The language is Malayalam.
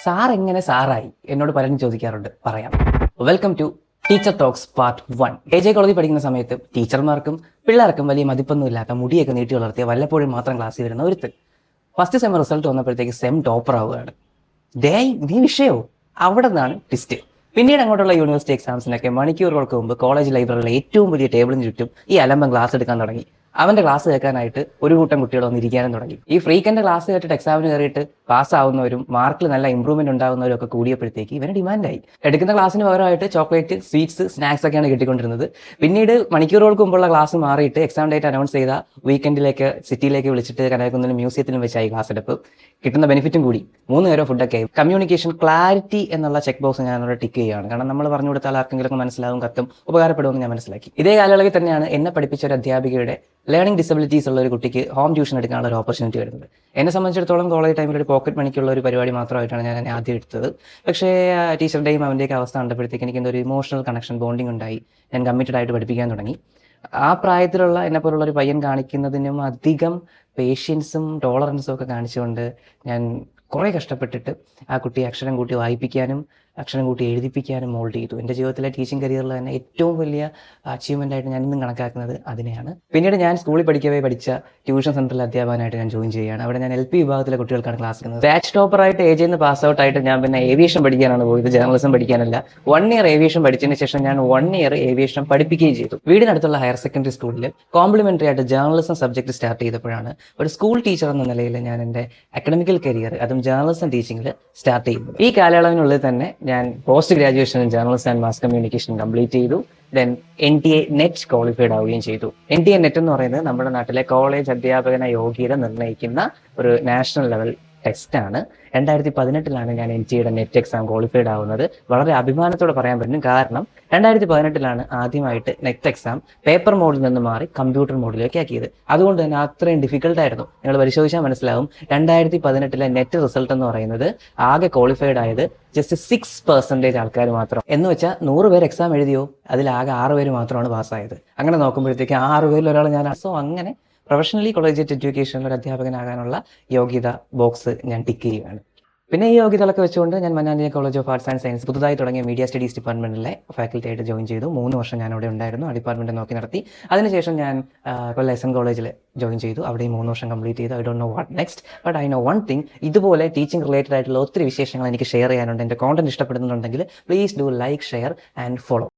സാർ എങ്ങനെ സാറായി എന്നോട് പലരും ചോദിക്കാറുണ്ട്. പറയാം. Welcome to teacher talks part 1. AJ കോളേജിൽ പഠിക്കുന്ന സമയത്ത് ടീച്ചർമാർക്കും പിള്ളേർക്കും വലിയ മതിപ്പൊന്നുമില്ലാത്ത മുടിയൊക്കെ നീട്ടി വളർത്തിയ വല്ലപ്പോഴും മാത്രം ക്ലാസ്സിൽ വരുന്ന ഒരുത്ത് ഫസ്റ്റ് സെം റിസൾട്ട് വന്നപ്പോഴത്തേക്ക് സെം ടോപ്പർ ആവുകയാണ്. നീ വിഷയോ? അവിടെ നിന്നാണ് ട്വിസ്റ്റ്. പിന്നീട് അങ്ങോട്ടുള്ള യൂണിവേഴ്സിറ്റി എക്സാംസിനൊക്കെ മണിക്കൂറുകൾക്ക് മുമ്പ് കോളേജ് ലൈബ്രറിയിലെ ഏറ്റവും വലിയ ടേബിളിന് ചുറ്റും ഈ അലമ്പം ക്ലാസ് എടുക്കാൻ തുടങ്ങി. അവന്റെ ക്ലാസ് കേൾക്കാനായിട്ട് ഒരു കൂട്ടം കുട്ടികൾ വന്നിരിക്കാനും തുടങ്ങി. ഈ ഫ്രീക്കന്റെ ക്ലാസ് കേട്ടിട്ട് എക്സാമിന് കയറിയിട്ട് പാസ്സാവുന്നവരും മാർക്കിൽ നല്ല ഇമ്പ്രൂവ്മെന്റ് ഉണ്ടാകുന്നവരും ഒക്കെ കൂടിയപ്പോഴത്തേക്ക് ഇവന് ഡിമാൻഡായി. എടുക്കുന്ന ക്ലാസ്സിന് പകരമായിട്ട് ചോക്ലേറ്റ്, സ്വീറ്റ്സ്, സ്നാക്സ് ഒക്കെയാണ് കിട്ടിക്കൊണ്ടിരുന്നത്. പിന്നീട് മണിക്കൂറുകൾക്ക് മുമ്പുള്ള ക്ലാസ് മാറിയിട്ട് എക്സാം ഡേറ്റ് അനൗൺസ് ചെയ്ത വീക്കെൻഡിലേക്ക് സിറ്റിയിലേക്ക് വിളിച്ചിട്ട് കനകക്കുന്നിലും മ്യൂസിയത്തിലും വെച്ചായി ക്ലാസ് എടുപ്പ്. കിട്ടുന്ന ബെനിഫിറ്റും കൂടി. 3 നേരം ഫുഡൊക്കെ ആയി. കമ്മ്യൂണിക്കേഷൻ ക്ലാരിറ്റി എന്നുള്ള ചെക്ക് ബോക്സ് ഞാൻ അവിടെ ടിക്ക് ചെയ്യുകയാണ്. കാരണം നമ്മൾ പറഞ്ഞു കൊടുത്താൽ ആർക്കെങ്കിലും മനസ്സിലാവും, കത്തും, ഉപകാരപ്പെടുമെന്ന് ഞാൻ മനസ്സിലാക്കി. ഇതേ കാലയളവിൽ തന്നെയാണ് എന്നെ പഠിപ്പിച്ച ഒരു അധ്യാപികയുടെ ലേണിംഗ് ഡിസബിലിറ്റീസ് ഉള്ള ഒരു കുട്ടിക്ക് ഹോം ട്യൂഷൻ എടുക്കാനുള്ള ഒരു ഓപ്പർച്യൂണിറ്റി വരുന്നത്. എന്നെ സംബന്ധിച്ചിടത്തോളം കോളേജ് ടൈമിൽ ഒരു പോക്കറ്റ് മണിക്കുള്ള ഒരു പരിപാടി മാത്രമായിട്ടാണ് ഞാൻ എന്നെ ആദ്യം എടുത്തത്. പക്ഷേ ടീച്ചറുടെയും അവൻ്റെയൊക്കെ അവസ്ഥ കണ്ടപ്പോഴത്തേക്ക് എനിക്ക് എന്തോ ഒരു ഇമോഷണൽ കണക്ഷൻ, ബോണ്ടിങ് ഉണ്ടായി. ഞാൻ കമ്മിറ്റഡ് ആയിട്ട് പഠിപ്പിക്കാൻ തുടങ്ങി. ആ പ്രായത്തിലുള്ള എന്നെപ്പോലുള്ള ഒരു പയ്യൻ കാണിക്കുന്നതിനും അധികം പേഷ്യൻസും ടോളറൻസും ഒക്കെ കാണിച്ചുകൊണ്ട് ഞാൻ കുറേ കഷ്ടപ്പെട്ടിട്ട് ആ കുട്ടിയെ അക്ഷരം കൂട്ടി വായിപ്പിക്കാനും അക്ഷരം കൂട്ടി എഴുതിപ്പിക്കാനും മോൾഡ് ചെയ്തു. എൻ്റെ ജീവിതത്തിലെ ടീച്ചിങ് കരിയറിൽ തന്നെ ഏറ്റവും വലിയ അച്ചീവ്മെൻ്റ് ആയിട്ട് ഞാൻ ഇന്നും കണക്കാക്കുന്നത് അതിനെയാണ്. പിന്നീട് ഞാൻ സ്കൂളിൽ പഠിച്ച ട്യൂഷൻ സെൻ്ററിൽ അധ്യാപകനായിട്ട് ഞാൻ ജോയിൻ ചെയ്യുകയാണ്. അവിടെ ഞാൻ LP വിഭാഗത്തിലെ കുട്ടികൾക്കാണ് ക്ലാസ് എടുക്കുന്നത്. ബാച്ച് ടോപ്പറായിട്ട് AJന്ന് പാസ് ഔട്ട് ആയിട്ട് ഞാൻ പിന്നെ ഏവിയേഷൻ പഠിക്കാനാണ് പോയത്, ജേർണലിസം പഠിക്കാനല്ല. 1 ഇയർ ഏവിയേഷൻ പഠിച്ചതിന് ശേഷം ഞാൻ 1 ഇയർ ഏവിയേഷൻ പഠിപ്പിക്കുകയും ചെയ്തു. വീടിനടുത്തുള്ള ഹയർ സെക്കൻഡറി സ്കൂളിൽ കോംപ്ലിമെൻ്ററി ആയിട്ട് ജേർണലിസം സബ്ജക്ട് സ്റ്റാർട്ട് ചെയ്തപ്പോഴാണ് ഒരു സ്കൂൾ ടീച്ചർ എന്ന നിലയിൽ ഞാൻ എൻ്റെ അക്കാഡമിക്കൽ കരിയർ, അതും ജേർണലിസം ടീച്ചിങ്ങിൽ സ്റ്റാർട്ട് ചെയ്യുന്നത്. ഈ കാലയളവിനുള്ളിൽ തന്നെ ഞാൻ post graduation in journalism and mass communication complete ചെയ്തു. ദെൻ NTA നെറ്റ് ക്വാളിഫൈഡ് ആവുകയും ചെയ്തു. NTA നെറ്റ് എന്ന് പറയുന്നത് നമ്മുടെ നാട്ടിലെ കോളേജ് അധ്യാപകന യോഗ്യത നിർണ്ണയിക്കുന്ന ഒരു നാഷണൽ ലെവൽ ടെസ്റ്റാണ്. 2018 ഞാൻ NTA നെറ്റ് എക്സാം ക്വാളിഫൈഡ് ആവുന്നത്. വളരെ അഭിമാനത്തോടെ പറയാൻ പറ്റും. കാരണം 2018 ആദ്യമായിട്ട് നെറ്റ് എക്സാം പേപ്പർ മോഡിൽ നിന്ന് മാറി കമ്പ്യൂട്ടർ മോഡിലേക്ക് ആക്കിയത്. അതുകൊണ്ട് തന്നെ അത്രയും ഡിഫിക്കൽട്ടായിരുന്നു. നിങ്ങൾ പരിശോധിച്ചാൽ മനസ്സിലാവും. 2018 നെറ്റ് റിസൾട്ട് എന്ന് പറയുന്നത് ആകെ ക്വാളിഫൈഡ് ആയത് ജസ്റ്റ് 6% ആൾക്കാർ മാത്രം. എന്ന് വെച്ചാൽ 100 പേര് എക്സാം എഴുതിയോ, അതിലാകെ 6 പേര് മാത്രമാണ് പാസ്സായത്. അങ്ങനെ നോക്കുമ്പോഴത്തേക്ക് 6 പേരിൽ ഒരാൾ ഞാൻ. സോ അങ്ങനെ പ്രൊഫഷണലി കൊളേജിയറ്റ് എഡ്യൂക്കേഷനിൽ ഒരു അധ്യാപകനാകാനുള്ള യോഗ്യത ബോക്സ് ഞാൻ ടിക്ക് ചെയ്യുകയാണ്. പിന്നെ ഈ യോഗ്യതകളൊക്കെ വെച്ചുകൊണ്ട് ഞാൻ Mannanchery college of arts and science പുതുതായി തുടങ്ങിയ മീഡിയ സ്റ്റഡീസ് ഡിപ്പാർട്ട്മെന്റിലെ ഫാക്കൽറ്റി ആയിട്ട് ജോയിൻ ചെയ്തു. 3 വർഷം ഞാൻ അവിടെ ഉണ്ടായിരുന്നു. ആ ഡിപ്പാർട്ട്മെന്റ് നോക്കി നടത്തി. അതിനുശേഷം ഞാൻ കൊല്ലം SN കോളേജിൽ ജോയിൻ ചെയ്തു. അവിടെയും 3 വർഷം കംപ്ലീറ്റ് ചെയ്തു. I don't know what next, but I know one thing. ഇതുപോലെ ടീച്ചിങ് റിലേറ്റഡ് ആയിട്ടുള്ള ഒത്തിരി വിശേഷങ്ങൾ എനിക്ക് ഷെയർ ചെയ്യാനുണ്ട്. എൻ്റെ കോണ്ടന്റ് ഇഷ്ടപ്പെടുന്നുണ്ടെങ്കിൽ please do like, share and follow.